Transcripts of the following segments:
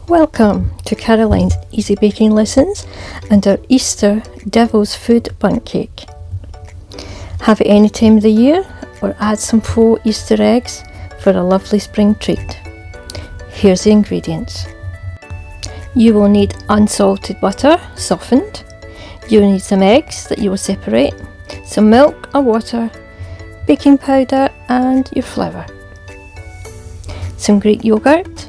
Welcome to Caroline's Easy Baking Lessons and our Easter Devil's Food Bundt Cake. Have it any time of the year or add some faux Easter eggs for a lovely spring treat. Here's the ingredients. You will need unsalted butter, softened. You will need some eggs that you will separate, some milk or water, baking powder and your flour, some Greek yogurt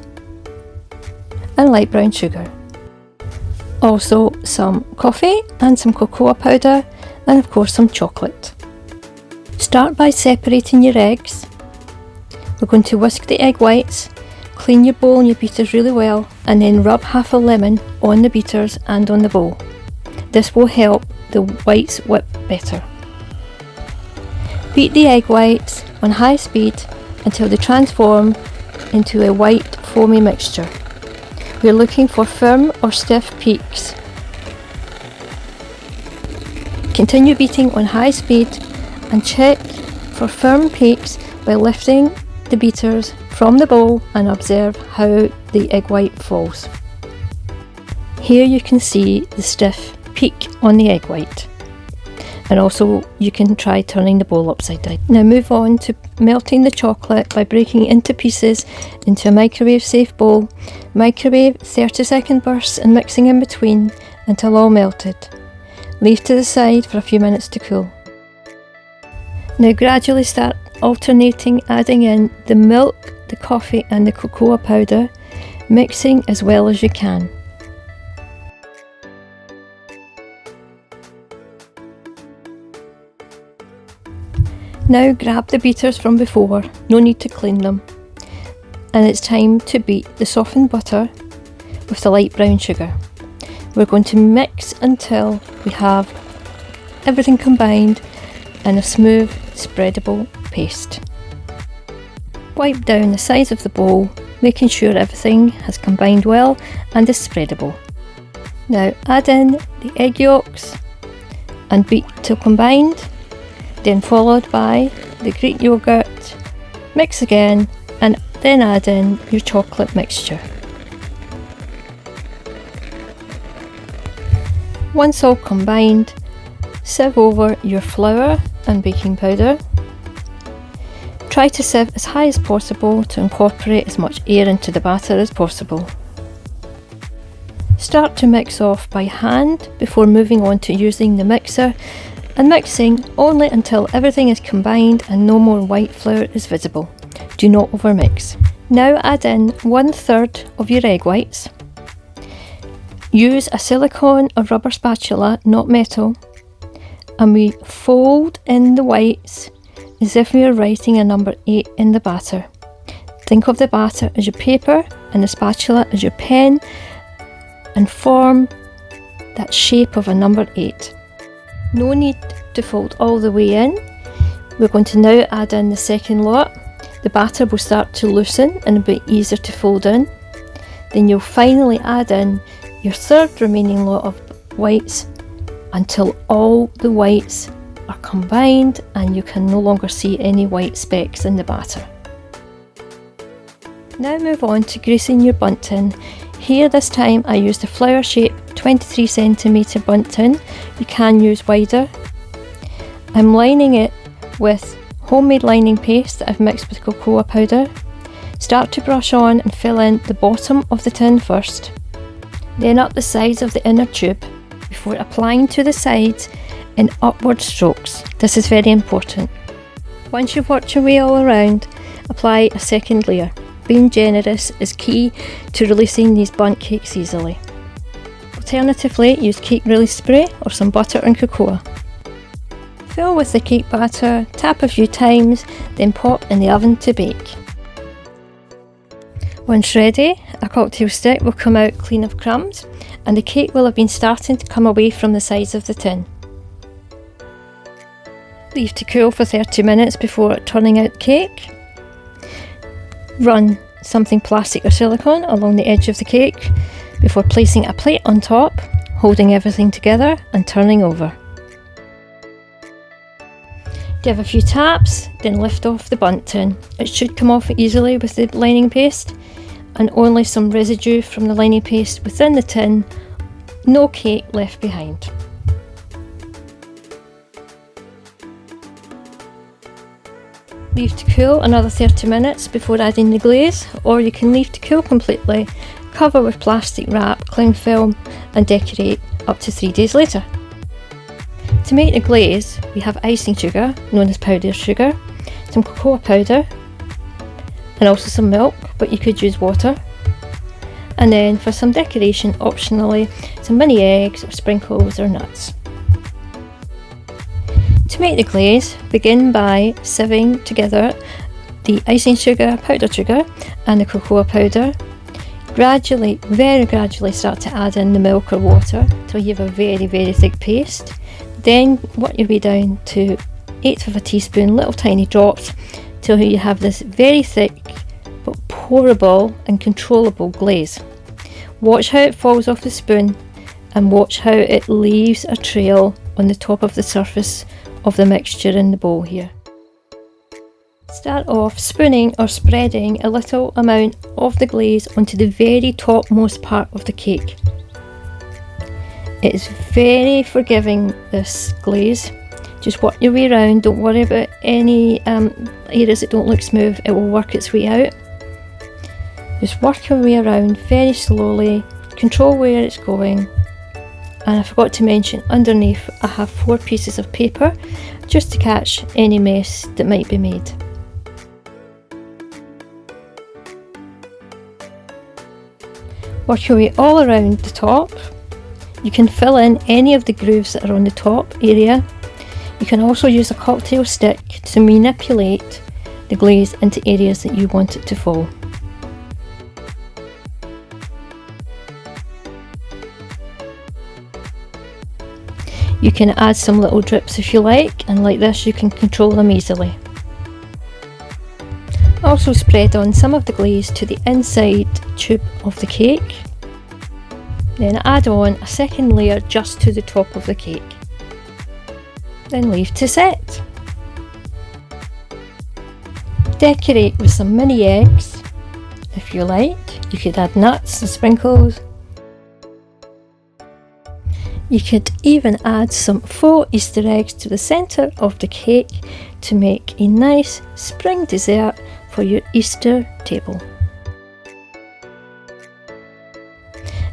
and light brown sugar. Also some coffee and some cocoa powder and of course some chocolate. Start by separating your eggs. We're going to whisk the egg whites, clean your bowl and your beaters really well, and then rub half a lemon on the beaters and on the bowl. This will help the whites whip better. Beat the egg whites on high speed until they transform into a white foamy mixture. We're looking for firm or stiff peaks. Continue beating on high speed and check for firm peaks by lifting the beaters from the bowl and observe how the egg white falls. Here you can see the stiff peak on the egg white, and also you can try turning the bowl upside down. Now move on to melting the chocolate by breaking it into pieces into a microwave safe bowl. Microwave 30-second bursts and mixing in between until all melted. Leave to the side for a few minutes to cool. Now gradually start alternating adding in the milk, the coffee and the cocoa powder, mixing as well as you can. Now grab the beaters from before, no need to clean them, and it's time to beat the softened butter with the light brown sugar. We're going to mix until we have everything combined in a smooth, spreadable paste. Wipe down the sides of the bowl, making sure everything has combined well and is spreadable. Now add in the egg yolks and beat till combined, then followed by the Greek yogurt, mix again and then add in your chocolate mixture. Once all combined, sieve over your flour and baking powder. Try to sieve as high as possible to incorporate as much air into the batter as possible. Start to mix off by hand before moving on to using the mixer and mixing only until everything is combined and no more white flour is visible. Do not overmix. Now add in 1/3 of your egg whites. Use a silicone or rubber spatula, not metal, and we fold in the whites as if we are writing a number 8 in the batter. Think of the batter as your paper and the spatula as your pen and form that shape of a number 8. No need to fold all the way in. We're going to now add in the second lot. The batter will start to loosen and a bit easier to fold in. Then you'll finally add in your third remaining lot of whites until all the whites are combined and you can no longer see any white specks in the batter. Now move on to greasing your Bundt tin. Here this time I used a flower shape 23cm Bundt tin. You can use wider. I'm lining it with homemade lining paste that I've mixed with cocoa powder. Start to brush on and fill in the bottom of the tin first, then up the sides of the inner tube before applying to the sides in upward strokes. This is very important. Once you've worked your way all around, apply a second layer. Being generous is key to releasing these Bundt cakes easily. Alternatively, use cake release spray or some butter and cocoa. Fill with the cake batter, tap a few times, then pop in the oven to bake. Once ready, a cocktail stick will come out clean of crumbs and the cake will have been starting to come away from the sides of the tin. Leave to cool for 30 minutes before turning out the cake. Run something plastic or silicone along the edge of the cake before placing a plate on top, holding everything together and turning over. Give a few taps, then lift off the Bundt tin. It should come off easily with the lining paste. and only some residue from the lining paste within the tin, no cake left behind. Leave to cool another 30 minutes before adding the glaze, or you can leave to cool completely, cover with plastic wrap, cling film and decorate up to 3 days later. To make the glaze, we have icing sugar, known as powdered sugar, some cocoa powder and also some milk, but you could use water. And then for some decoration, optionally, some mini eggs or sprinkles or nuts. To make the glaze, begin by sieving together the icing sugar, powdered sugar and the cocoa powder. Gradually, very gradually start to add in the milk or water till you have a very, very thick paste. Then work your way down to 1/8 of a teaspoon, little tiny drops, till you have this very thick but pourable and controllable glaze. Watch how it falls off the spoon and watch how it leaves a trail on the top of the surface of the mixture in the bowl here. Start off spooning or spreading a little amount of the glaze onto the very topmost part of the cake. It is very forgiving, this glaze. Just work your way around, don't worry about any areas that don't look smooth, it will work its way out. Just work your way around very slowly, control where it's going. And I forgot to mention, underneath I have 4 pieces of paper just to catch any mess that might be made. Work your way all around the top. You can fill in any of the grooves that are on the top area. You can also use a cocktail stick to manipulate the glaze into areas that you want it to fall. You can add some little drips if you like, and like this you can control them easily. Also spread on some of the glaze to the inside tube of the cake. Then add on a second layer just to the top of the cake. Then leave to set. Decorate with some mini eggs if you like. You could add nuts and sprinkles. You could even add some faux Easter eggs to the centre of the cake to make a nice spring dessert for your Easter table.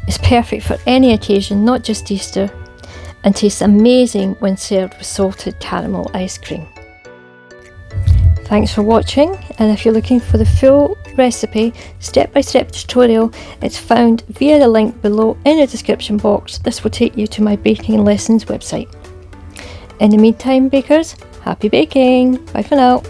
It's perfect for any occasion, not just Easter, and tastes amazing when served with salted caramel ice cream. Thanks for watching, and if you're looking for the full recipe, step-by-step tutorial, it's found via the link below in the description box. This will take you to my baking lessons website. In the meantime, bakers, happy baking! Bye for now!